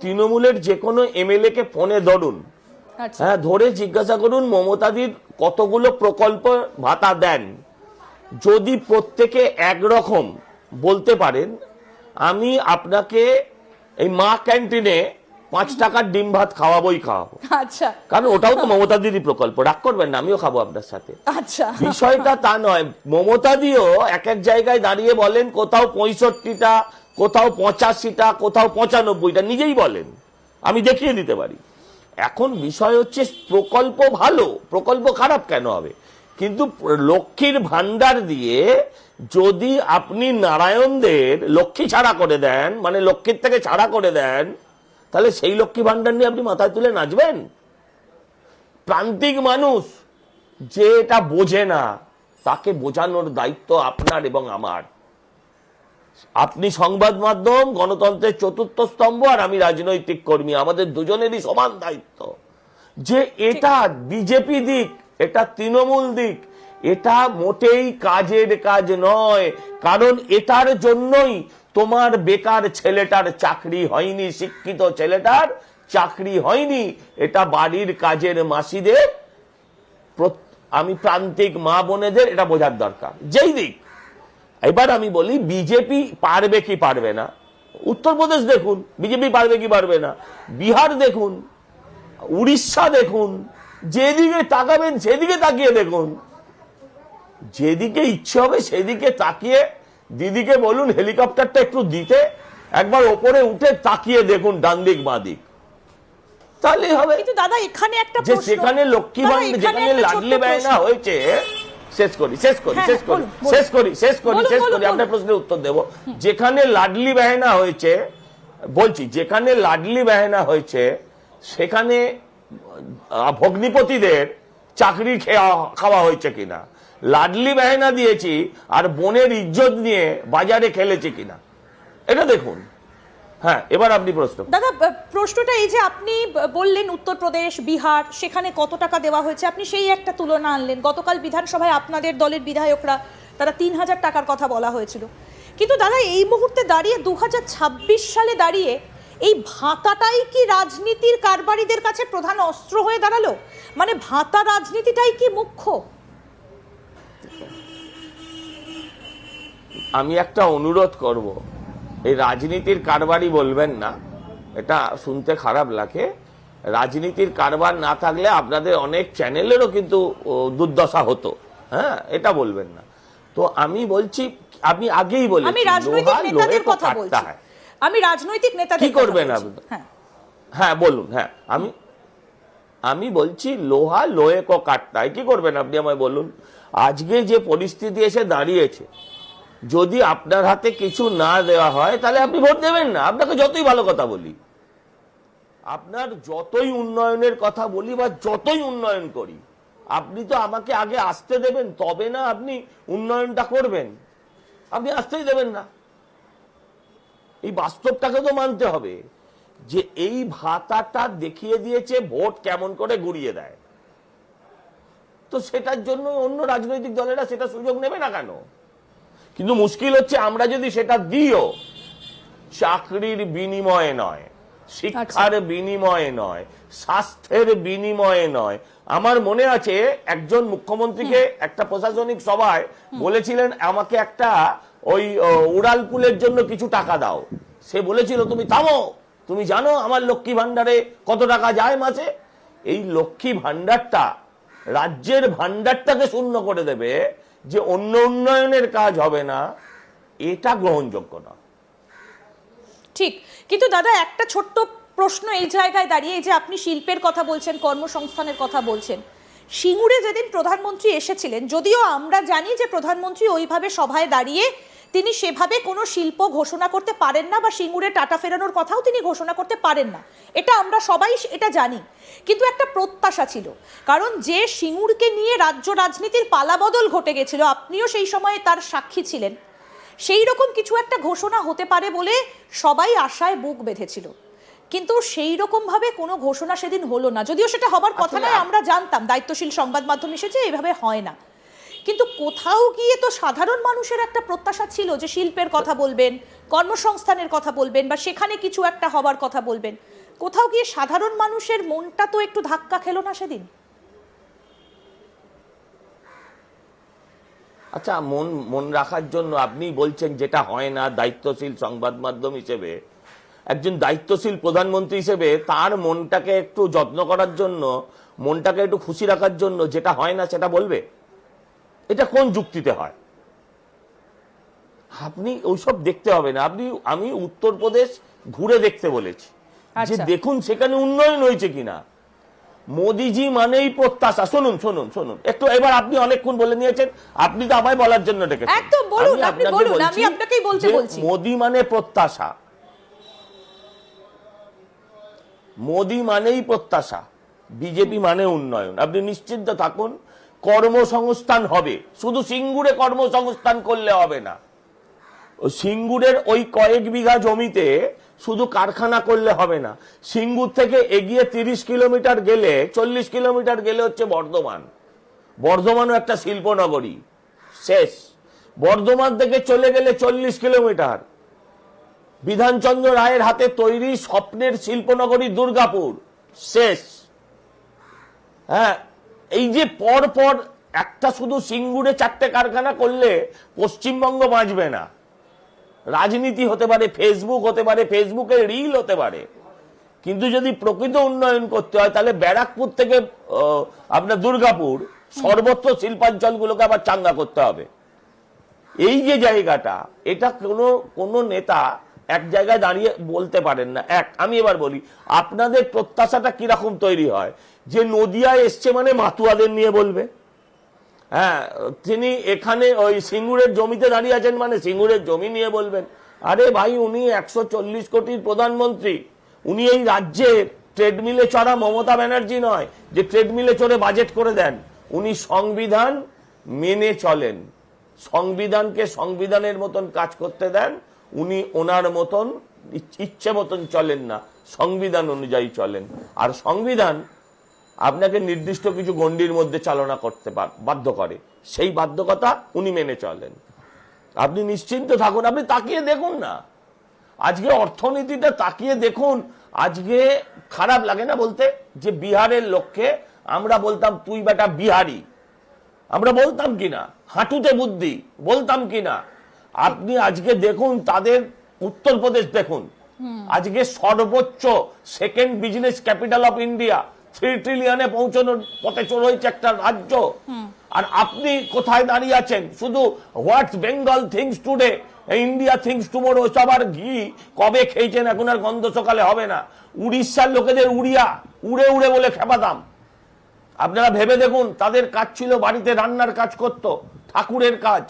তৃণমূলের যে কোনো এমএলএ কে ফোনে ধরুন, হ্যাঁ, ধরে জিজ্ঞাসা করুন মমতাদির কতগুলো প্রকল্প ভাতা দেন। যদি প্রত্যেকে একরকম বলতে পারেন, আমি আপনাকে এই মা ক্যান্টিনে 5 টাকার ডিম ভাত খাওয়াবোই খাওয়াবো। আচ্ছা, কারণ ওটাও তো মমতাদিরই প্রকল্প, রাগ করবেন না, আমিও খাবো আপনার সাথে। আচ্ছা, বিষয়টা তা নয়। মমতাদিও এক এক জায়গায় দাঁড়িয়ে বলেন কোথাও 65টা, কোথাও 85টা, কোথাও 95টা, নিজেই বলেন, আমি দেখিয়ে দিতে পারি। এখন বিষয় হচ্ছে প্রকল্প ভালো, প্রকল্প খারাপ কেন হবে? কিন্তু লক্ষ্মীর ভান্ডার দিয়ে যদি আপনি নারায়ণদের লক্ষ্মী ছাড়া করে দেন, মানে লক্ষ্মীর থেকে ছাড়া করে দেন, তাহলে সেই লক্ষ্মী ভান্ডার নিয়ে আপনি মাথায় তুলে নাচবেন? প্রান্তিক মানুষ যে এটা বোঝে না, তাকে বোঝানোর দায়িত্ব আপনার এবং আমার। আপনি সংবাদ মাধ্যম, গণতন্ত্রের চতুর্থ স্তম্ভ, আর আমি রাজনৈতিক কর্মী, আমাদের দুজনেরই সমান দায়িত্ব যে এটা বিজেপি দিক, এটা তৃণমূল দিক, এটা মোটেই কাজের কাজ নয়। কারণ এটার জন্যই তোমার বেকার ছেলেটার চাকরি হয়নি, শিক্ষিত ছেলেটার চাকরি হয়নি। এটা বাড়ির কাজের মাসিদের, আমি প্রান্তিক মা বোনেদের এটা বোঝার দরকার, যেই দিক। এবার আমি বলি বিজেপি পারবে কি পারবে না। উত্তরপ্রদেশ দেখুন, বিজেপি পারবে কি পারবে না। বিহার দেখুন, উড়িষ্যা দেখুন, যেদিকে তাকাবেন সেদিকে তাকিয়ে দেখুন, যেদিকে ইচ্ছে হবে সেদিকে তাকিয়ে দিদিকে বলুন হেলিকপ্টারটা একটু দিতে, একবার ওপরে উঠে তাকিয়ে দেখুন ডান দিক বাঁ দিক, তাহলেই হবে। কিন্তু দাদা এখানে একটা যে সেখানে লক্ষ্মী ভান্ডার, যেখানে লাডলি বায়না হয়েছে, শেষ করি আপনার প্রশ্নের উত্তর দেব। যেখানে লাডলি বায়না হয়েছে, বলছি যেখানে লাডলি বায়না হয়েছে, সেখানে ভগ্নিপতিদের চাকরি খাওয়া হয়েছে কিনা, লাডলি বায়না দিয়েছি আর বোনের ইজ্জত নিয়ে বাজারে খেলেছে কিনা, এটা দেখুন। হ্যাঁ, এবার আপনি প্রশ্ন। দাদা প্রশ্নটা এই যে আপনি বললেন উত্তরপ্রদেশ, বিহার, সেখানে কত টাকা দেওয়া হয়েছে, আপনি সেই একটা তুলনা আনলেন। গতকাল বিধানসভায় আপনাদের দলের বিধায়করা, তারা 3000 টাকার কথা বলা হয়েছিল। কিন্তু দাদা এই মুহূর্তে দাঁড়িয়ে 2026 সালে দাঁড়িয়ে এই ভাতাটাই কি রাজনীতির কারবারিদের কাছে প্রধান অস্ত্র হয়ে দাঁড়ালো? মানে ভাতা রাজনীতিটাই কি মুখ্য? আমি একটা অনুরোধ করব, এই রাজনীতির কারবারই বলবেন না, এটা শুনতে খারাপ লাগে। রাজনীতির কারবার না থাকলে আপনাদের অনেক চ্যানেলেরও কিন্তু দুর্দশা হতো, হ্যাঁ, এটা বলবেন না। তো আমি বলছি, আমি আগেই বলেছি, আমি রাজনৈতিক নেতাদের কথা বলছি, আমি রাজনৈতিক নেতাদের কি করবেন আপনি? হ্যাঁ বলুন। হ্যাঁ, আমি বলছি লোহা লোহে কো কাটতা হয়, কি করবেন আপনি আমায় বলুন। আজকে যে পরিস্থিতি এসে দাঁড়িয়েছে, যদি আপনার হাতে কিছু না দেওয়া হয় তাহলে আপনি ভোট দেবেন না। আপনাকে যতই ভালো কথা বলি, আপনার যতই উন্নয়নের কথা বলি বা যতই উন্নয়ন করি, আপনি তো আমাকে আগে আসতে দেবেন, তবে না আপনি উন্নয়নটা করবেন। আপনি আসতেই দেবেন না। এই বাস্তবটাকে তো মানতে হবে যে এই ভাতাটা দেখিয়ে দিয়েছে ভোট কেমন করে গুড়িয়ে দেয়। তো সেটার জন্য অন্য রাজনৈতিক দলেরা সেটা সুযোগ নেবে না কেন? কিন্তু মুশকিল হচ্ছে আমরা যদি সেটা দিও, চাকরির বিনিময়ে নয়, শিক্ষার বিনিময়ে নয়, স্বাস্থ্যের বিনিময়ে নয়। আমার মনে আছে একজন মুখ্যমন্ত্রীকে একটা প্রশাসনিক সভায় বলেছিলেন আমাকে একটা ওই উড়ালপুলের জন্য কিছু টাকা দাও। সে বলেছিল তুমি থামো, তুমি জানো আমার লক্ষ্মী ভান্ডারে কত টাকা যায় মাসে? এই লক্ষ্মী ভান্ডারটা রাজ্যের ভান্ডারটাকে শূন্য করে দেবে, যে অন্য উন্নয়নের কাজ হবে না, এটা গ্রহণযোগ্য না। ঠিক। কিন্তু দাদা একটা ছোট্ট প্রশ্ন এই জায়গায় দাঁড়িয়ে, যে আপনি শিল্পের কথা বলছেন, কর্মসংস্থানের কথা বলছেন, সিঙ্গুরে যেদিন প্রধানমন্ত্রী এসেছিলেন, যদিও আমরা জানি যে প্রধানমন্ত্রী ওইভাবে সভায় দাঁড়িয়ে তিনি সেভাবে কোনো শিল্প ঘোষণা করতে পারেন না, বা সিঙ্গুরে টাটা ফেরানোর কথাও তিনি ঘোষণা করতে পারেন না, এটা আমরা সবাই এটা জানি। কিন্তু একটা প্রত্যাশা ছিল, কারণ যে সিঙ্গুরকে নিয়ে রাজ্য রাজনীতির পালাবদল ঘটে গেছিল, আপনিও সেই সময়ে তার সাক্ষী ছিলেন, সেই রকম কিছু একটা ঘোষণা হতে পারে বলে সবাই আশায় বুক বেঁধেছিল। কিন্তু সেই রকম ভাবে কোনো ঘোষণা সেদিন হলো না, যদিও সেটা হবার কথা নয়, আমরা জানতাম, দায়িত্বশীল সংবাদ মাধ্যম এসেছে, এভাবে হয় না। কিন্তু কোথাও গিয়ে তো সাধারণ মানুষের একটা প্রত্যাশা ছিল যে শিল্পের কথা বলবেন, কর্মসংস্থানের কথা বলবেন, বা সেখানে কিছু একটা হবার কথা বলবেন। কোথাও গিয়ে সাধারণ মানুষের মনটা তো একটু ধাক্কা খেলো না সেদিন? আচ্ছা, মন মন রাখার জন্য আপনি বলছেন যেটা হয় না, দায়িত্বশীল সংবাদ মাধ্যম হিসেবে, একজন দায়িত্বশীল প্রধানমন্ত্রী হিসেবে তার মনটাকে একটু যত্ন করার জন্য, মনটাকে একটু খুশি রাখার জন্য যেটা হয় না সেটা বলবে? এটা কোন যুক্তিতে হয়? আপনি ওইসব দেখতে হবে না। আমি উত্তরপ্রদেশ ঘুরে দেখতে বলেছি, যে আচ্ছা। দেখুন সেখানে উন্নয়ন হয়েছে কিনা। মোদিজি মানেই প্রত্যাশা। শুনুন শুনুন শুনুন একটু, এবার আপনি অনেকক্ষণ বলে নিয়েছেন, আপনি তো আমায় বলার জন্য ডেকেছেন। একদম বলুন, আপনি আপনাকে বলুন, বলছি আমি আপনাকেই বলতে যে বলছি। মোদি মানে প্রত্যাশা, মোদি মানেই প্রত্যাশা, বিজেপি মানে উন্নয়ন। আপনি নিশ্চিন্ত থাকুন, কর্মসংস্থান হবে। শুধু সিঙ্গুরে কর্মসংস্থান করলে হবে না। সিঙ্গুরের ওই কয়েক বিঘা জমিতে শুধু কারখানা করলে হবে না। সিঙ্গুর থেকে এগিয়ে 30 কিলোমিটার গেলে, 40 কিলোমিটার গেলে হচ্ছে বর্ধমান। বর্ধমানও একটা শিল্পনগরী। শেষ। বর্ধমান থেকে চলে গেলে 40 কিলোমিটার বিধানচন্দ্র রায়ের হাতে তৈরি স্বপ্নের শিল্পনগরী দুর্গাপুর। শেষ। হ্যাঁ, এই যে পর পর একটা শুধু সিঙ্গুরে 4টে কারখানা করলে পশ্চিমবঙ্গ বাঁচবে না। রাজনীতি হতে পারে, ফেসবুক হতে পারে, ফেসবুকে রিল হতে পারে, কিন্তু যদি প্রকৃত উন্নয়ন করতে হয় তাহলে ব্যারাকপুর থেকে আপনার দুর্গাপুর সর্বত্র শিল্পাঞ্চলগুলোকে আবার চাঙ্গা করতে হবে। এই যে জায়গাটা, এটা কোনো নেতা এক জায়গায় দাঁড়িয়ে বলতে পারেন না। আমি এবার বলি, আপনাদের প্রত্যাশাটা কিরকম তৈরি হয়, যে নদিয়ায় এসছে মানে মাতুয়াদের নিয়ে বলবে। হ্যাঁ, তিনি এখানে ওই সিঙ্গুরের জমিতে দাঁড়িয়ে আছেন মানে সিঙ্গুরের জমি নিয়ে বলবেন। আরে ভাই, উনি 140 কোটির প্রধানমন্ত্রী। উনি এই রাজ্যের ট্রেডমিলে চড়া মমতা ব্যানার্জি নয়, যে ট্রেডমিলে চড়ে বাজেট করে দেন। উনি সংবিধান মেনে চলেন, সংবিধানকে সংবিধানের মতন কাজ করতে দেন। উনি ওনার মতন ইচ্ছে মতন চলেন না, সংবিধান অনুযায়ী চলেন। আর সংবিধান আপনাকে নির্দিষ্ট কিছু গণ্ডির মধ্যে চালনা করতে বাধ্য করে, সেই বাধ্যকতা উনি মেনে চলেন। আপনি নিশ্চিন্ত থাকুন, আপনি তাকিয়ে দেখুন না, আজকে অর্থনীতিটা তাকিয়ে দেখুন। আজকে খারাপ লাগে না বলতে, যে বিহারের লোককে আমরা বলতাম তুই বেটা বিহারি, আমরা বলতাম কিনা, হাঁটুতে বুদ্ধি বলতাম কিনা। আপনি আজকে দেখুন তাদের উত্তরপ্রদেশ দেখুন, আজকে সর্বোচ্চ second business capital of India, 3 ট্রিলিয়নে পৌঁছানোর পথে চলেছে একটা রাজ্য। আর আপনি কোথায় দাঁড়িয়ে আছেন? শুধু what's Bengal thinks today, India thinks tomorrow, সবার ঘি কবে খেয়েছেন, এখন আর গন্ধ সকালে হবে না। উড়িষ্যার লোকেদের উড়িয়া উড়ে উড়ে বলে খেপাতাম। আপনারা ভেবে দেখুন, তাদের কাজ ছিল বাড়িতে রান্নার কাজ করত, ঠাকুরের কাজ।